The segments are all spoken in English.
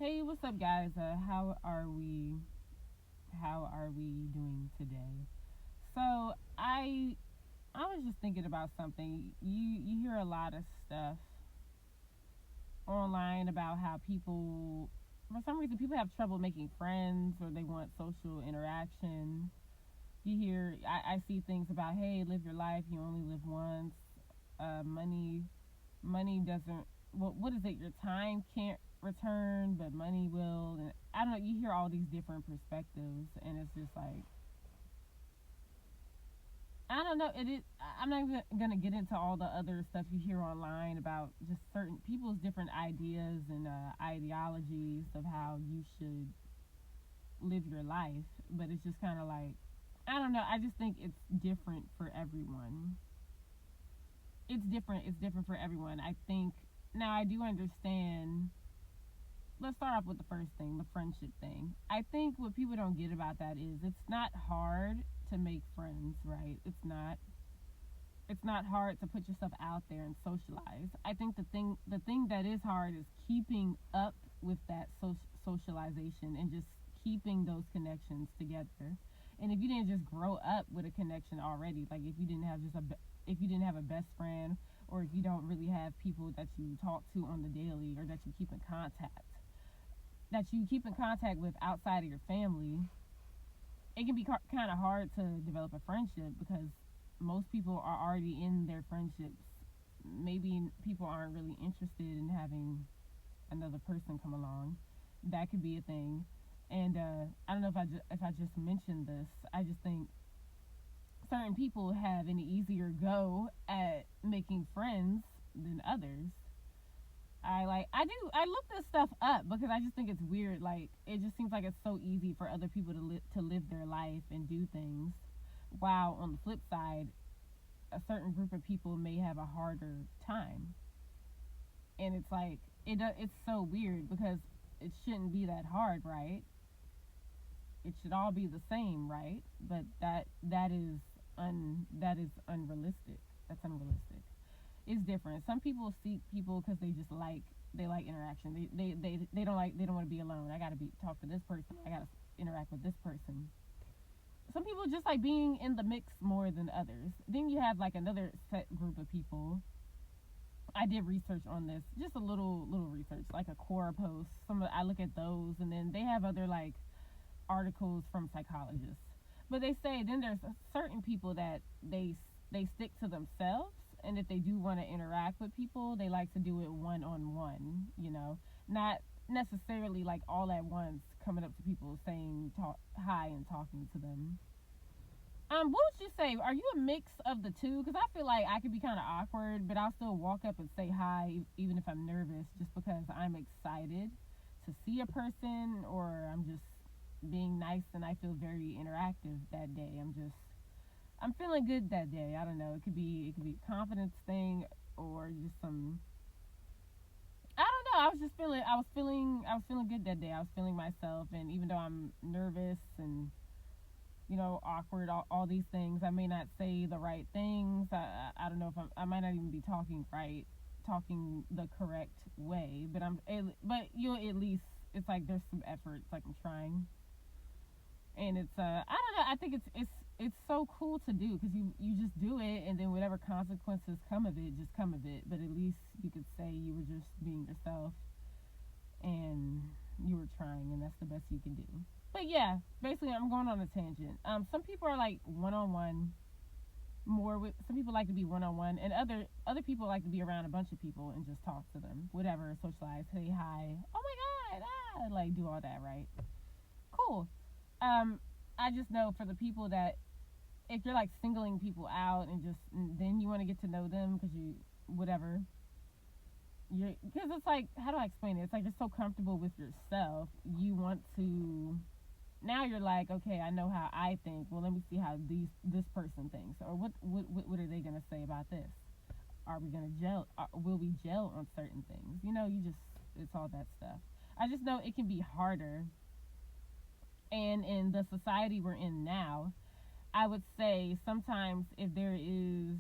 Hey, what's up, guys? How are we? How are we doing today? So I was just thinking about something. You hear a lot of stuff online about how people, for some reason, people have trouble making friends or they want social interaction. I see things about, hey, live your life. You only live once. Money doesn't. What is it? Your time can't return, but money will. And I don't know. You hear all these different perspectives, and it's just like I don't know. It is. I'm not even gonna get into all the other stuff you hear online about just certain people's different ideas and ideologies of how you should live your life. But it's just kind of like I don't know. I just think it's different for everyone. It's different. It's different for everyone. I think now I do understand. Let's start off with the first thing, the friendship thing. I think what people don't get about that is it's not hard to make friends, right? It's not hard to put yourself out there and socialize. I think the thing that is hard is keeping up with that socialization and just keeping those connections together. And if you didn't just grow up with a connection already, like if you didn't have a best friend, or if you don't really have people that you talk to on the daily, or that you keep in contact with outside of your family, it can be kind of hard to develop a friendship because most people are already in their friendships. Maybe people aren't really interested in having another person come along. That could be a thing. And I don't know if I just mentioned this. I just think certain people have an easier go at making friends than others. I look this stuff up because I just think it's weird. Like it just seems like it's so easy for other people to live their life and do things, while on the flip side, a certain group of people may have a harder time. And it's like it's so weird because it shouldn't be that hard, right? It should all be the same, right? But that is unrealistic. That's unrealistic. It's different. Some people seek people because they like interaction. They don't want to be alone. I gotta be talk to this person. I gotta interact with this person. Some people just like being in the mix more than others. Then you have like another set group of people. I did research on this, just a little research, like a core post. I look at those, and then they have other like articles from psychologists. But they say then there's certain people that they stick to themselves, and if they do want to interact with people, they like to do it one on one. Not necessarily like all at once, coming up to people saying hi and talking to them. What would you say? Are you a mix of the two? Because I feel like I could be kind of awkward, but I'll still walk up and say hi, even if I'm nervous, just because I'm excited to see a person, or I'm just being nice and I feel very interactive that day. I'm feeling good that day. I don't know. It could be a confidence thing, or just some. I don't know. I was feeling good that day. I was feeling myself, and even though I'm nervous and awkward, all these things. I may not say the right things. I don't know if I might not even be talking right, talking the correct way. But at least it's like there's some effort. It's like I'm trying, and it's I don't know. I think it's so cool to do because you just do it, and then whatever consequences come of it, just come of it. But at least you could say you were just being yourself, and you were trying, and that's the best you can do. But yeah, basically, I'm going on a tangent. Some people are like one on one more. Some people like to be one on one, and other people like to be around a bunch of people and just talk to them, whatever, socialize, say hi, oh my god, like do all that, right? Cool. Um, I just know for the people that if you're like singling people out and then you want to get to know them because you whatever because it's like how do I explain it? It's like you're so comfortable with yourself, you want to now you're like, okay, I know how I think. Well, let me see how this person thinks, or what are they gonna say about this? Are we gonna gel? Will we gel on certain things? It's all that stuff. I just know it can be harder, and in the society we're in now, I would say sometimes if there is,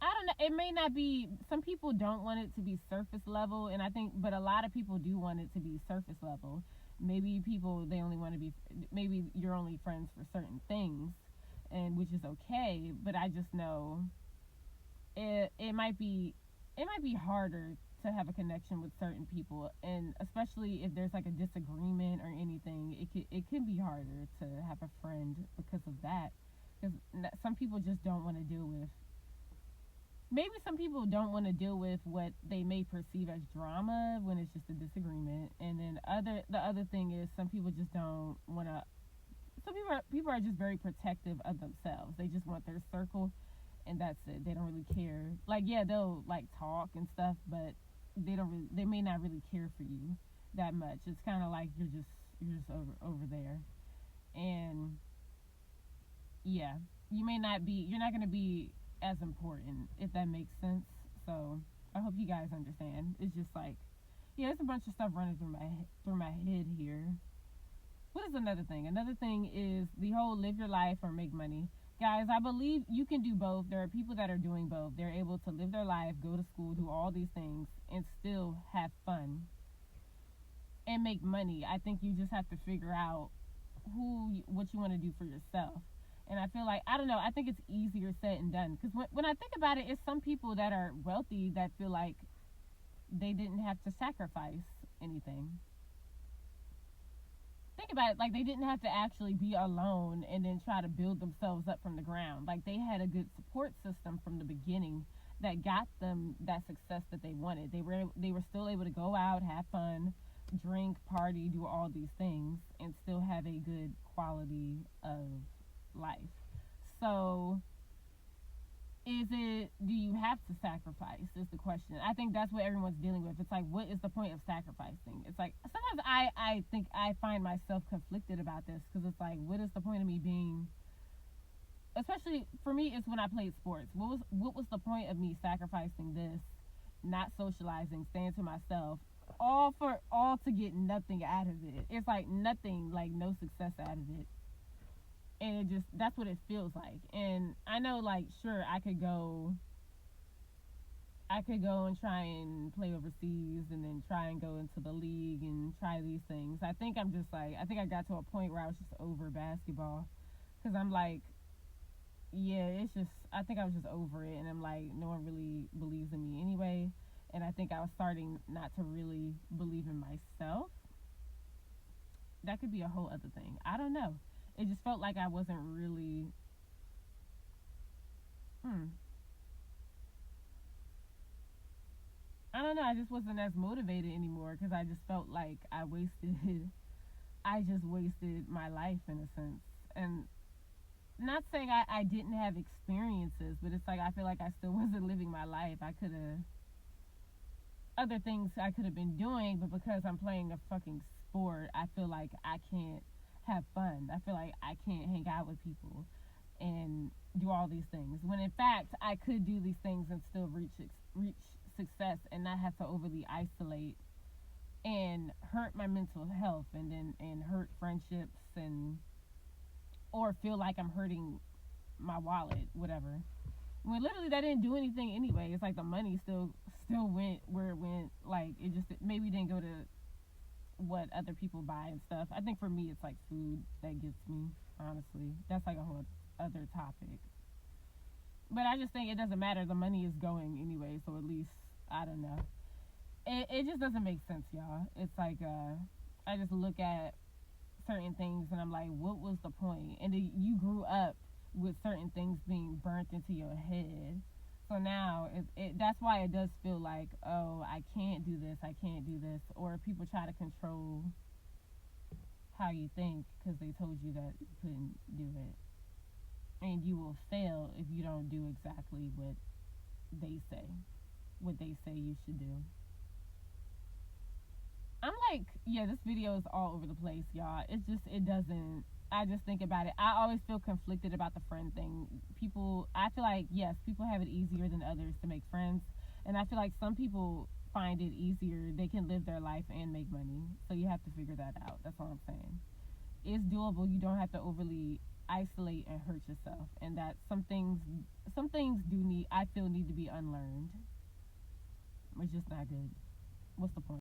I don't know. It may not be. Some people don't want it to be surface level, and I think, but a lot of people do want it to be surface level. Maybe people they only want to be. Maybe you're only friends for certain things, and which is okay. But I just know it might be harder to have a connection with certain people, and especially if there's like a disagreement or anything, it can be harder to have a friend because of that. Because some people just don't want to deal with. Maybe some people don't want to deal with what they may perceive as drama when it's just a disagreement, and then the other thing is some people just don't want to. Some people are just very protective of themselves. They just want their circle, and that's it. They don't really care. Like, yeah, they'll like talk and stuff, but they may not really care for you that much. It's kind of like you're just over there, and yeah, you're not going to be as important, if that makes sense. So I hope you guys understand. It's just like, yeah, there's a bunch of stuff running through my head here. What is another thing? Another thing is the whole live your life or make money. Guys, I believe you can do both. There are people that are doing both. They're able to live their life, go to school, do all these things, and still have fun and make money. I think you just have to figure out what you want to do for yourself. And I feel like, I don't know, I think it's easier said and done. Because when I think about it, it's some people that are wealthy that feel like they didn't have to sacrifice anything. Think about it, like they didn't have to actually be alone and then try to build themselves up from the ground. Like they had a good support system from the beginning that got them that success that they wanted. They were still able to go out, have fun, drink, party, do all these things, and still have a good quality of life. So do you have to sacrifice is the question. I think that's what everyone's dealing with. It's like, what is the point of sacrificing? It's like, sometimes I think I find myself conflicted about this, because it's like, what is the point of me being, especially for me, it's when I played sports. What was the point of me sacrificing this, not socializing, staying to myself, all to get nothing out of it? It's like nothing, like no success out of it. And that's what it feels like. And I know, like, sure, I could go and try and play overseas and then try and go into the league and try these things. I think I got to a point where I was just over basketball, because I'm like, yeah, I think I was just over it, and I'm like, no one really believes in me anyway. And I think I was starting not to really believe in myself. That could be a whole other thing. I don't know. It just felt like I wasn't really. I don't know. I just wasn't as motivated anymore, because I just felt like I just wasted my life in a sense. And not saying I didn't have experiences, but it's like I feel like I still wasn't living my life. I could have other things I could have been doing, but because I'm playing a fucking sport, I feel like I can't have fun. I feel like I can't hang out with people and do all these things, when in fact I could do these things and still reach success and not have to overly isolate and hurt my mental health, and hurt friendships, and or feel like I'm hurting my wallet, whatever. When literally that didn't do anything anyway. It's like the money still went where it went. Like it just maybe didn't go to what other people buy and stuff. I think for me it's like food that gets me, honestly. That's like a whole other topic. But I just think it doesn't matter. The money is going anyway, so at least, I don't know. It just doesn't make sense, y'all. It's like, I just look at certain things and I'm like, what was the point? And you grew up with certain things being burnt into your head. So now, that's why it does feel like, oh, I can't do this, or people try to control how you think because they told you that you couldn't do it. And you will fail if you don't do exactly what they say you should do. I'm like, yeah, this video is all over the place, y'all. I just think about it. I always feel conflicted about the friend thing. I feel like, yes, people have it easier than others to make friends. And I feel like some people find it easier. They can live their life and make money. So you have to figure that out. That's all I'm saying. It's doable. You don't have to overly isolate and hurt yourself, and that some things do need, I feel, need to be unlearned. It's just not good. What's the point?